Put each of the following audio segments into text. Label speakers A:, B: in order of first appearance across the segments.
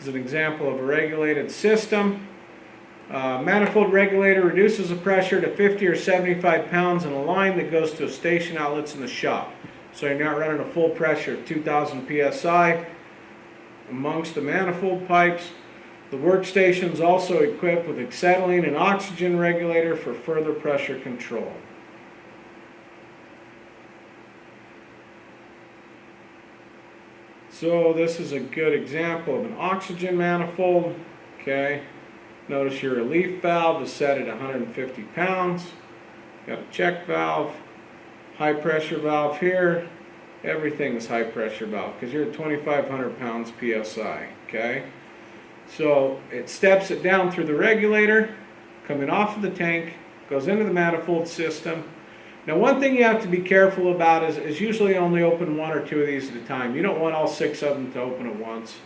A: is an example of a regulated system. Manifold regulator reduces the pressure to 50 or 75 pounds in a line that goes to a station outlets in the shop. So you're not running a full pressure of 2,000 psi amongst the manifold pipes. The workstation is also equipped with acetylene and oxygen regulator for further pressure control. So this is a good example of an oxygen manifold. Okay, notice your relief valve is set at 150 pounds. Got a check valve, high pressure valve here. Everything is high pressure valve because you're at 2,500 pounds psi. Okay, so it steps it down through the regulator, coming off of the tank, goes into the manifold system. Now, one thing you have to be careful about is usually only open 1 or 2 of these at a time. You don't want all 6 of them to open at once.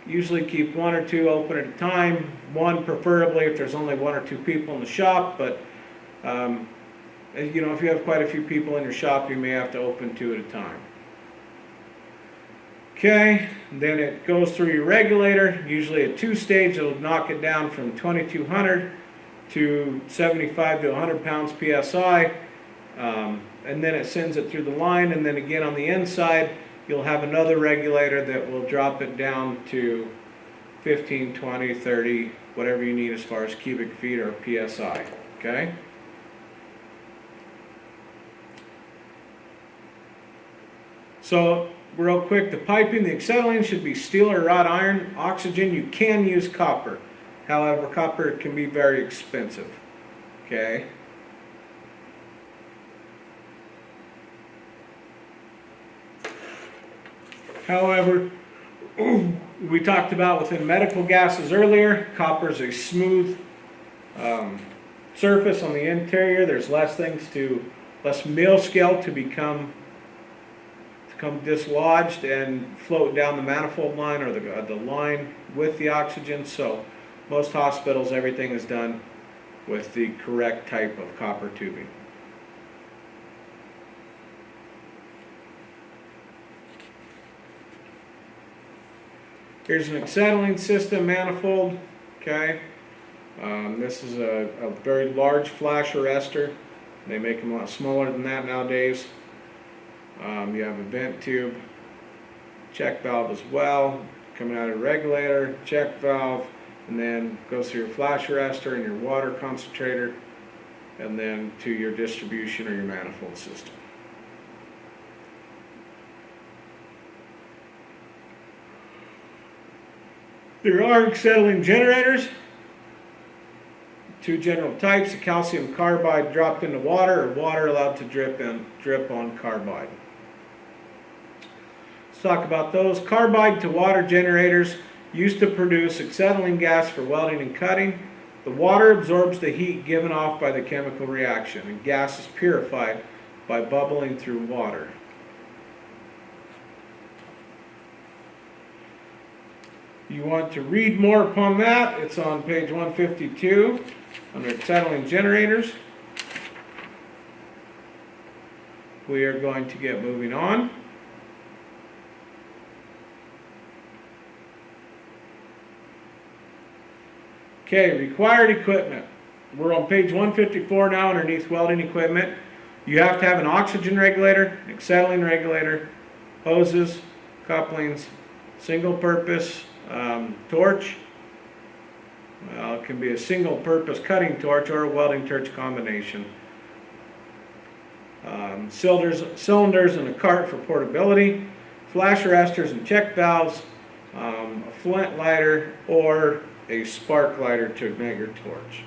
A: Usually keep 1 or 2 open at a time. 1 preferably if there's only 1 or 2 people in the shop, but you know, if you have quite a few people in your shop, you may have to open 2 at a time. Okay, then it goes through your regulator, usually a 2-stage. It'll knock it down from 2,200 to 75 to 100 pounds psi, and then it sends it through the line, and then again on the inside you'll have another regulator that will drop it down to 15, 20, 30, whatever you need as far as cubic feet or psi. Okay? So real quick, the piping, the acetylene should be steel or wrought iron. Oxygen, you can use copper. However, copper can be very expensive. Okay. However, we talked about within medical gases earlier, copper is a smooth surface on the interior. There's less meal scale to become dislodged and float down the manifold line or the line with the oxygen. So most hospitals, everything is done with the correct type of copper tubing. Here's an acetylene system manifold. Okay, this is a very large flash arrestor. They make them a lot smaller than that nowadays. You have a vent tube, check valve as well, coming out of the regulator, check valve, and then goes through your flash arrestor and your water concentrator, and then to your distribution or your manifold system. There are acetylene generators, 2 general types: a calcium carbide dropped into water, or water allowed to drip on carbide. Let's talk about those. Carbide to water generators used to produce acetylene gas for welding and cutting. The water absorbs the heat given off by the chemical reaction, and gas is purified by bubbling through water. You want to read more upon that, it's on page 152 under acetylene generators. We are going to get moving on. Okay, required equipment. We're on page 154 now underneath welding equipment. You have to have an oxygen regulator, acetylene regulator, hoses, couplings, single purpose torch. Well, it can be a single purpose cutting torch or a welding torch combination. Cylinders and a cart for portability, flash arresters and check valves, a flint lighter or a spark lighter to ignite your torch.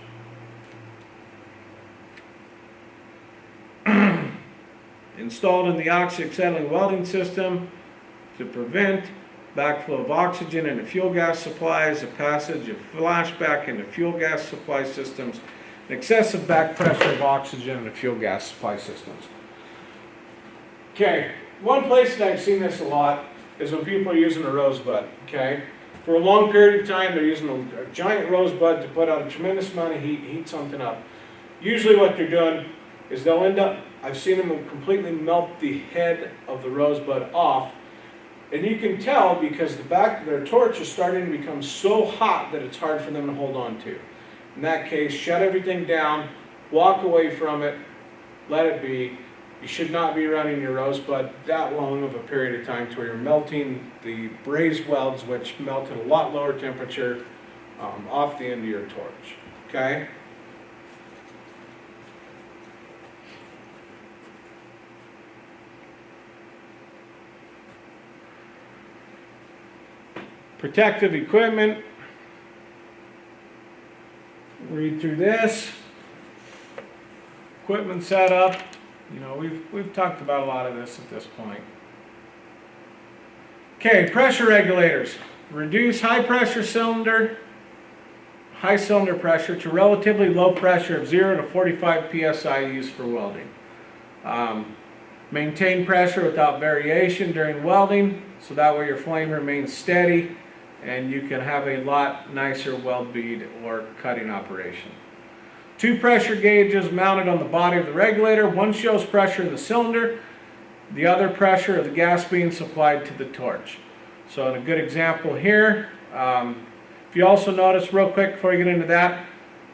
A: Installed in the oxyacetylene welding system to prevent backflow of oxygen into fuel gas supplies, a passage of flashback into fuel gas supply systems, and excessive back pressure of oxygen into fuel gas supply systems. Okay, one place that I've seen this a lot is when people are using a rosebud. Okay, for a long period of time they're using a giant rosebud to put out a tremendous amount of heat something up. Usually what they're doing is they'll end up, I've seen them completely melt the head of the rosebud off, And you can tell because the back of their torch is starting to become so hot that it's hard for them to hold on to. In that case, shut everything down, walk away from it, let it be. You should not be running your rosebud that long of a period of time to where you're melting the brazed welds, which melt at a lot lower temperature, off the end of your torch. Okay? Protective equipment. Read through this. Equipment setup. You know, we've talked about a lot of this at this point. Okay, pressure regulators. Reduce high pressure cylinder, high cylinder pressure to relatively low pressure of 0 to 45 psi used for welding. Maintain pressure without variation during welding, so that way your flame remains steady and you can have a lot nicer weld bead or cutting operation. 2 pressure gauges mounted on the body of the regulator. One shows pressure in the cylinder, the other pressure of the gas being supplied to the torch. So in a good example here, if you also notice real quick before you get into that,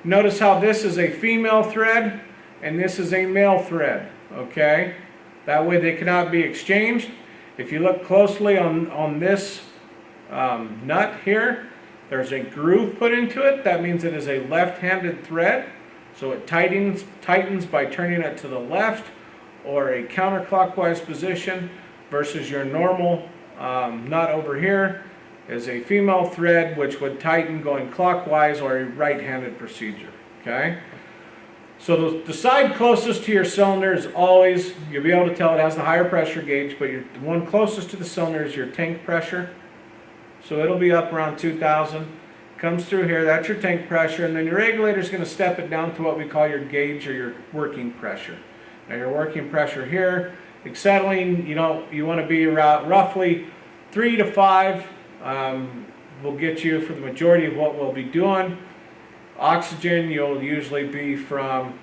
A: notice how this is a female thread and this is a male thread, okay? That way they cannot be exchanged. If you look closely on this nut here, there's a groove put into it. That means it is a left-handed thread. So it tightens by turning it to the left or a counterclockwise position versus your normal nut over here is a female thread which would tighten going clockwise or a right-handed procedure. Okay? So the side closest to your cylinder is always, you'll be able to tell it has the higher pressure gauge, but the one closest to the cylinder is your tank pressure. So it'll be up around 2,000. Comes through here, that's your tank pressure, and then your regulator is going to step it down to what we call your gauge or your working pressure. Now your working pressure here, acetylene, you want to be around roughly 3 to 5 will get you for the majority of what we'll be doing. Oxygen, you'll usually be from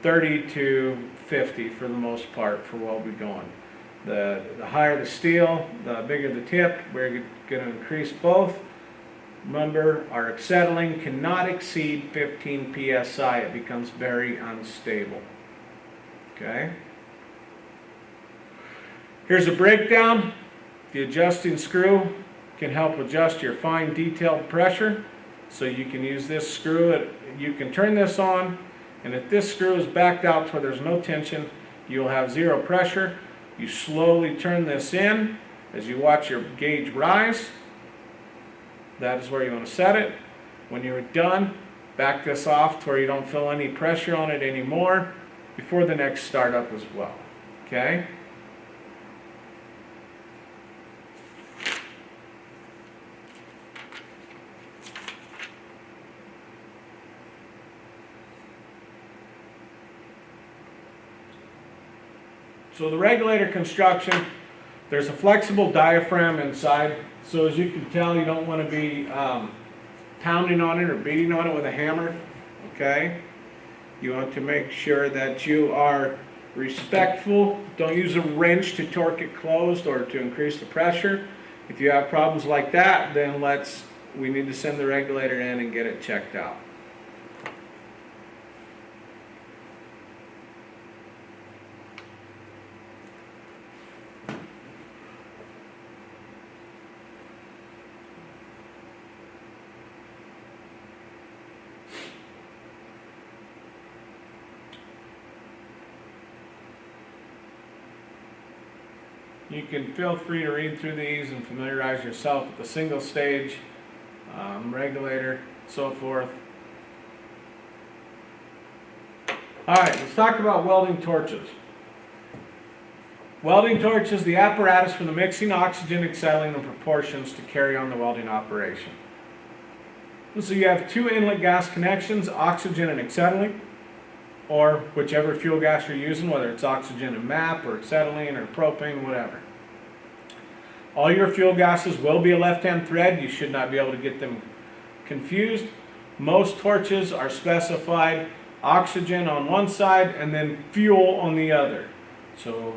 A: 30 to 50 for the most part for what we'll be going. The higher the steel, the bigger the tip. We're going to increase both. Remember, our acetylene cannot exceed 15 psi. It becomes very unstable. Okay? Here's a breakdown. The adjusting screw can help adjust your fine detailed pressure. So you can use this screw. You can turn this on, and if this screw is backed out to where there's no tension, you'll have 0 pressure. You slowly turn this in as you watch your gauge rise. That is where you want to set it. When you're done, back this off to where you don't feel any pressure on it anymore before the next startup as well. Okay? So the regulator construction, there's a flexible diaphragm inside. So as you can tell, you don't want to be pounding on it or beating on it with a hammer, okay? You want to make sure that you are respectful. Don't use a wrench to torque it closed or to increase the pressure. If you have problems like that, then we need to send the regulator in and get it checked out. You can feel free to read through these and familiarize yourself with the single stage, regulator, so forth. Alright, let's talk about welding torches. Welding torch is the apparatus for the mixing oxygen, acetylene, and proportions to carry on the welding operation. So you have 2 inlet gas connections, oxygen and acetylene, or whichever fuel gas you're using, whether it's oxygen and MAP or acetylene or propane, whatever. All your fuel gases will be a left-hand thread. You should not be able to get them confused. Most torches are specified oxygen on one side and then fuel on the other. So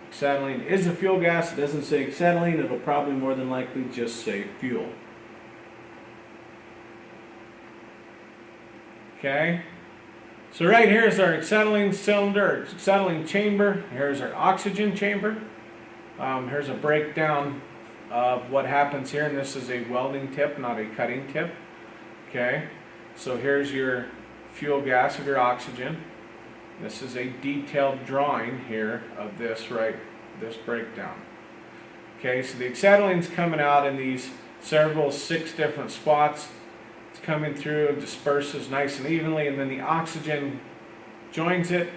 A: Acetylene is a fuel gas. It doesn't say acetylene. It'll probably more than likely just say fuel. Okay. So right here is our acetylene cylinder, or acetylene chamber. Here's our oxygen chamber. Here's a breakdown of what happens here, and this is a welding tip, not a cutting tip. Okay. So here's your fuel gas of your oxygen. This is a detailed drawing here of this breakdown. Okay, so the acetylene's coming out in these several 6 different spots. It's coming through, disperses nice and evenly, and then the oxygen joins it,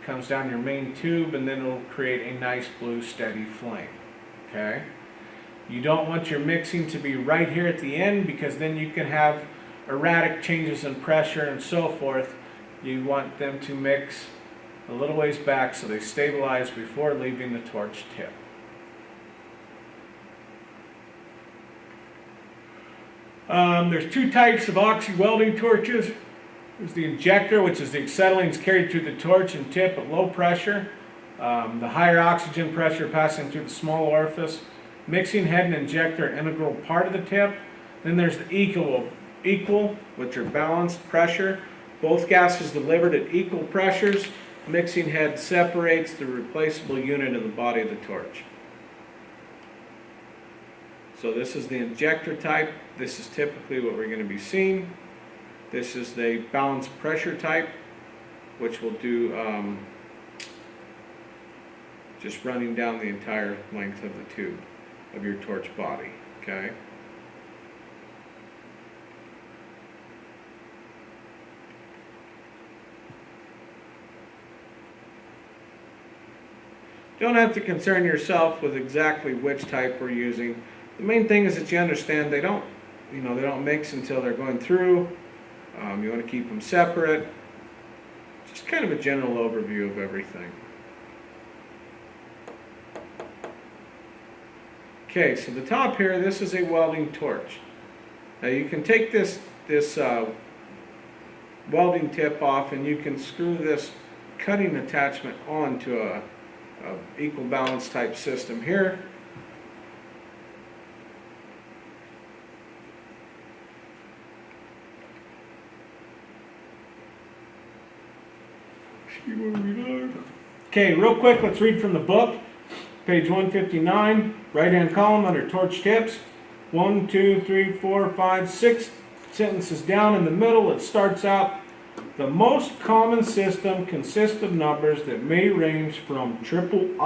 A: comes down your main tube, and then it'll create a nice blue steady flame. Okay? You don't want your mixing to be right here at the end, because then you can have erratic changes in pressure and so forth. You want them to mix a little ways back so they stabilize before leaving the torch tip. There's 2 types of oxy welding torches. There's the injector, which is the acetylene is carried through the torch and tip at low pressure. The higher oxygen pressure passing through the small orifice. Mixing head and injector are integral part of the tip. Then there's the equal, which are balanced pressure. Both gases delivered at equal pressures. Mixing head separates the replaceable unit in the body of the torch. So this is the injector type. This is typically what we're going to be seeing. This is the balanced pressure type, which will do just running down the entire length of the tube of your torch body. Okay. Don't have to concern yourself with exactly which type we're using. The main thing is that you understand they don't mix until they're going through. You want to keep them separate. Just kind of a general overview of everything. Okay, so the top here, this is a welding torch. Now you can take this welding tip off, and you can screw this cutting attachment onto a equal balance type system here. Okay, real quick, let's read from the book. Page 159, right-hand column under torch tips. 1, 2, 3, 4, 5, 6 sentences down in the middle. It starts out, the most common system consists of numbers that may range from 000,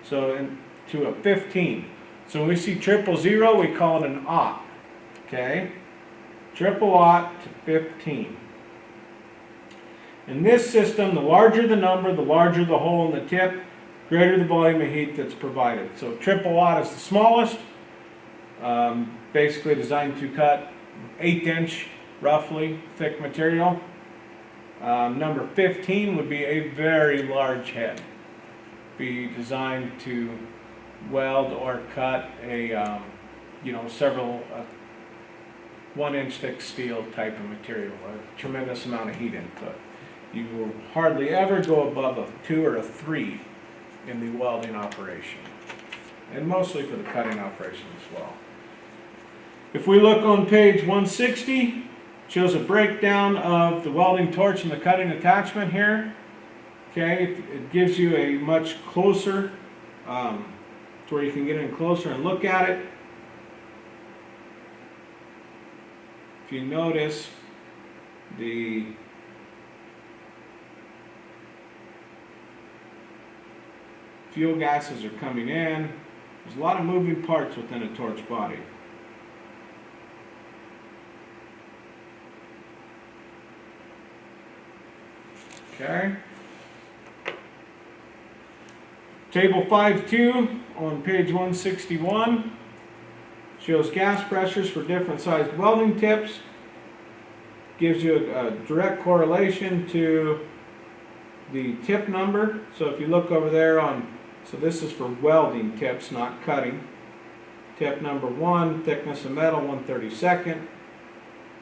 A: to a 15. So when we see 000, we call it an aught. Okay? 000 to 15. In this system, the larger the number, the larger the hole in the tip, greater the volume of heat that's provided. So 000 is the smallest, basically designed to cut 1/8" roughly thick material. Number 15 would be a very large head, be designed to weld or cut a several 1-inch thick steel type of material, a tremendous amount of heat input. You will hardly ever go above a 2 or a 3 in the welding operation, and mostly for the cutting operation as well. If we look on page 160, shows a breakdown of the welding torch and the cutting attachment here. Okay, it gives you a much closer, to where you can get in closer and look at it. If you notice, the fuel gases are coming in. There's a lot of moving parts within a torch body. Okay. Table 5.2 on page 161 shows gas pressures for different sized welding tips. Gives you a direct correlation to the tip number. So if you look over there so this is for welding tips, not cutting. Tip number 1, thickness of metal 1/32.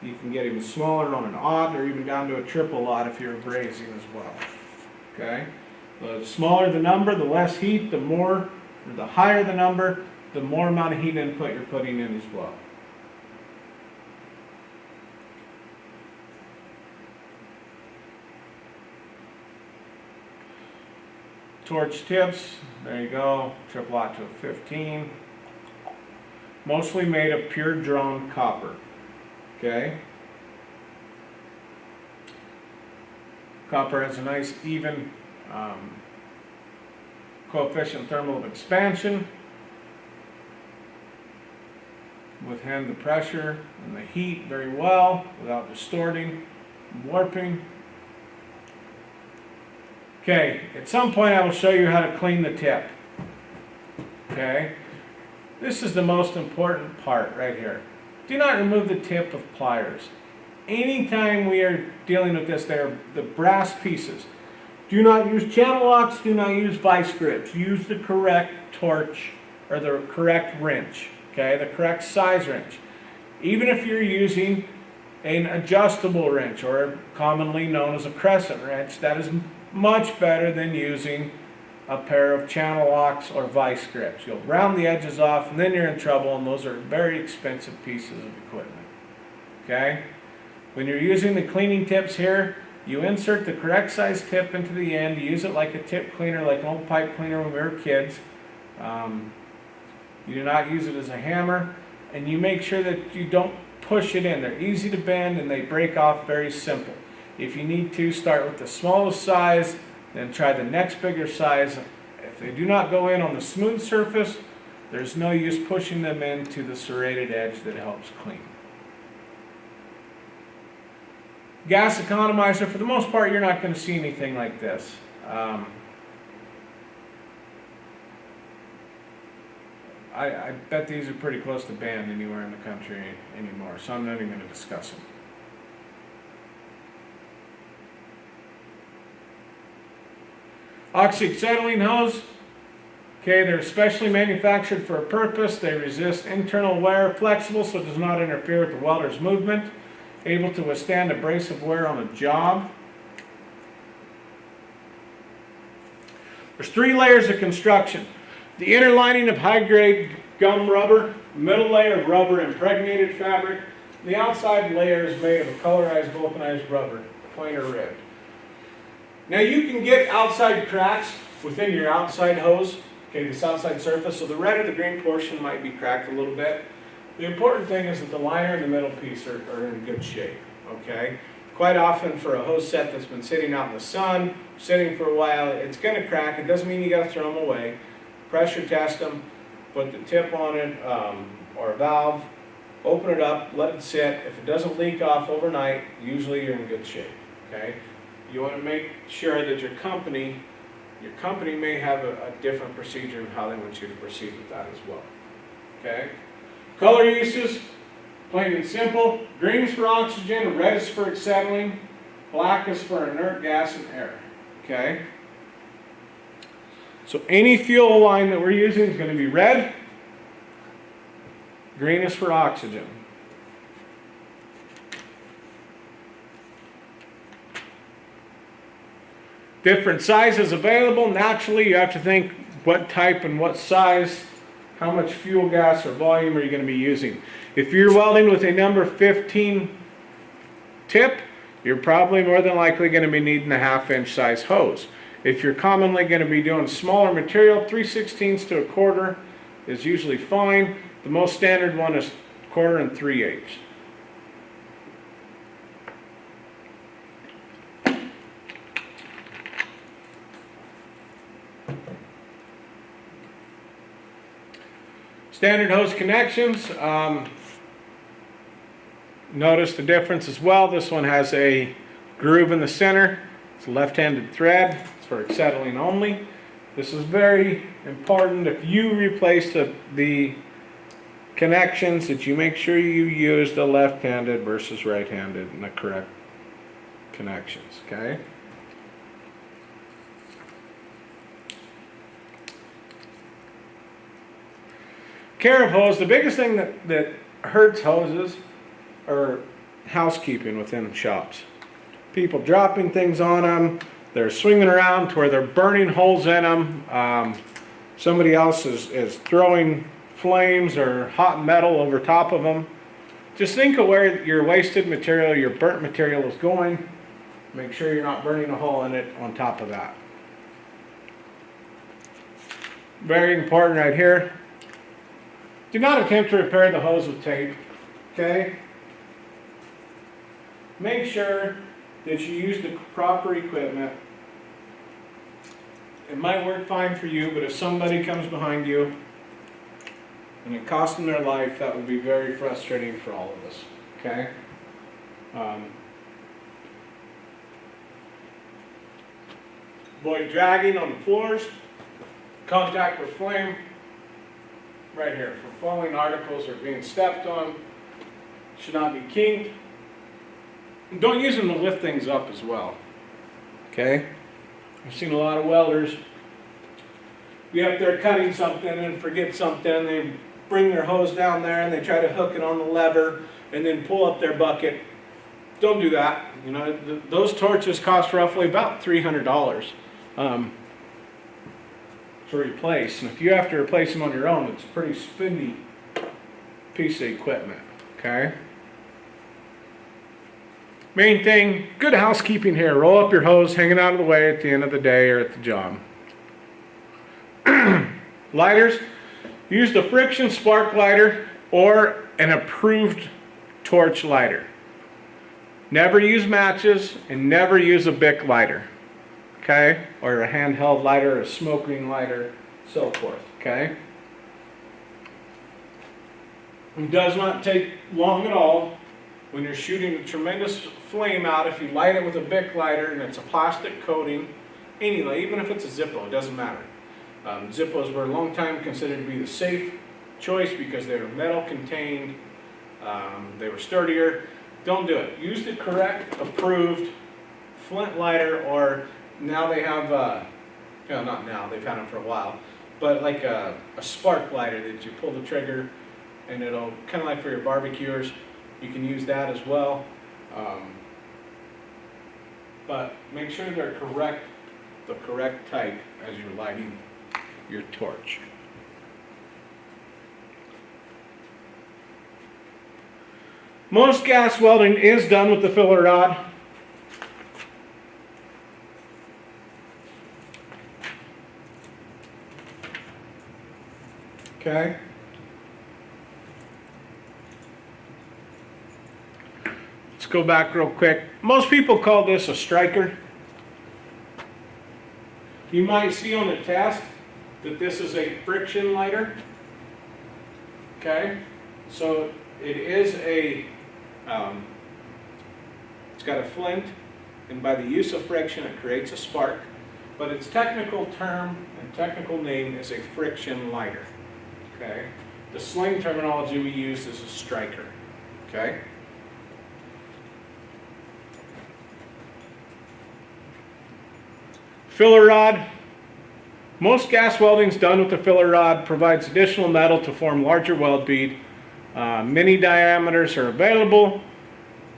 A: You can get even smaller on an aught, or even down to a 000 if you're brazing as well. Okay. The smaller the number, the less heat, or the higher the number, the more amount of heat input you're putting in as well. Torch tips, there you go, triple aught to a 15. Mostly made of pure drawn copper, okay? Copper has a nice even coefficient thermal expansion, withstand the pressure and the heat very well without distorting and warping. Okay, at some point I will show you how to clean the tip. Okay, this is the most important part right here. Do not remove the tip of pliers. Anytime we are dealing with this, they're the brass pieces. Do not use channel locks, do not use vice grips. Use the correct torch or the correct wrench, okay, the correct size wrench. Even if you're using an adjustable wrench, or commonly known as a crescent wrench, that is much better than using a pair of channel locks or vice grips. You'll round the edges off and then you're in trouble, and those are very expensive pieces of equipment. Okay? When you're using the cleaning tips here, you insert the correct size tip into the end. You use it like a tip cleaner, like an old pipe cleaner when we were kids. You do not use it as a hammer, and you make sure that you don't push it in. They're easy to bend and they break off very simple. If you need to, start with the smallest size, then try the next bigger size. If they do not go in on the smooth surface, there's no use pushing them into the serrated edge that helps clean. Gas economizer, for the most part, you're not going to see anything like this. I bet these are pretty close to banned anywhere in the country anymore, so I'm not even going to discuss them. Oxyacetylene hose, okay, they're specially manufactured for a purpose. They resist internal wear, flexible so it does not interfere with the welder's movement, able to withstand abrasive wear on a job. There's 3 layers of construction. The inner lining of high-grade gum rubber, middle layer of rubber impregnated fabric, the outside layer is made of a colorized vulcanized rubber, plain or red. Now you can get outside cracks within your outside hose, okay, this outside surface, so the red or the green portion might be cracked a little bit. The important thing is that the liner and the middle piece are in good shape, okay? Quite often for a hose set that's been sitting out in the sun, sitting for a while, it's going to crack. It doesn't mean you got to throw them away. Pressure test them, put the tip on it or a valve, open it up, let it sit. If it doesn't leak off overnight, usually you're in good shape, okay? You want to make sure that your company may have a different procedure in how they want you to proceed with that as well. Okay? Color uses, plain and simple. Green is for oxygen, red is for acetylene, black is for inert gas and air. Okay? So any fuel line that we're using is going to be red. Green is for oxygen. Different sizes available. Naturally, you have to think what type and what size, how much fuel gas or volume are you going to be using. If you're welding with a number 15 tip, you're probably more than likely going to be needing a 1/2-inch size hose. If you're commonly going to be doing smaller material, 3/16 to 1/4 is usually fine. The most standard one is 1/4 and 3/8. Standard hose connections, notice the difference as well. This one has a groove in the center. It's a left-handed thread. It's for acetylene only. This is very important. If you replace the connections, that you make sure you use the left-handed versus right-handed and the correct connections, okay? Care of hose, the biggest thing that hurts hoses are housekeeping within shops. People dropping things on them, they're swinging around to where they're burning holes in them. Somebody else is throwing flames or hot metal over top of them. Just think of where your wasted material, your burnt material is going. Make sure you're not burning a hole in it on top of that. Very important right here. Do not attempt to repair the hose with tape, okay? Make sure that you use the proper equipment. It might work fine for you, but if somebody comes behind you and it costs them their life, that would be very frustrating for all of us, okay? Avoid dragging on the floors, contact with flame, right here, for falling articles or being stepped on, should not be kinked. Don't use them to lift things up as well, okay? I've seen a lot of welders be up there cutting something and forget something. They bring their hose down there and they try to hook it on the lever and then pull up their bucket. Don't do that. You know, those torches cost roughly about $300 to replace. And if you have to replace them on your own, it's a pretty spendy piece of equipment, okay? Main thing, good housekeeping here. Roll up your hose, hang it out of the way at the end of the day or at the job. Lighters, use the friction spark lighter or an approved torch lighter. Never use matches and never use a Bic lighter, okay? Or a handheld lighter, a smoking lighter, so forth, okay? It does not take long at all when you're shooting a tremendous flame out. If you light it with a Bic lighter and it's a plastic coating, anyway, even if it's a Zippo, it doesn't matter. Zippos were a long time considered to be the safe choice because they were metal contained, they were sturdier. Don't do it. Use the correct approved flint lighter, or now they have, well, not now, they've had them for a while, but like a spark lighter that you pull the trigger and it'll, kind of like for your barbecuers, you can use that as well. But make sure they're correct, the correct type as you're lighting your torch. Most gas welding is done with the filler rod. Okay. Let's go back real quick. Most people call this a striker. You might see on the test that this is a friction lighter. Okay, so it is a, it's got a flint, and by the use of friction it creates a spark, but its technical term and technical name is a friction lighter. Okay, the slang terminology we use is a striker. Okay. Filler rod. Most gas welding is done with the filler rod. Provides additional metal to form larger weld bead. Many diameters are available.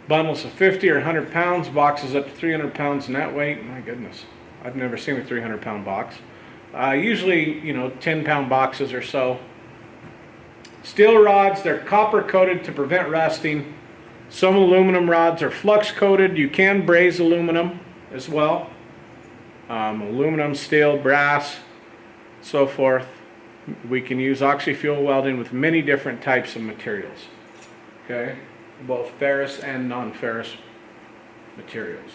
A: Bundles of 50 or 100 pounds. Boxes up to 300 pounds net weight. My goodness, I've never seen a 300-pound box. Usually, you know, 10-pound boxes or so. Steel rods, they're copper coated to prevent rusting. Some aluminum rods are flux coated. You can braze aluminum as well. Aluminum, steel, brass, so forth. We can use oxy-fuel welding with many different types of materials. Okay, both ferrous and non-ferrous materials.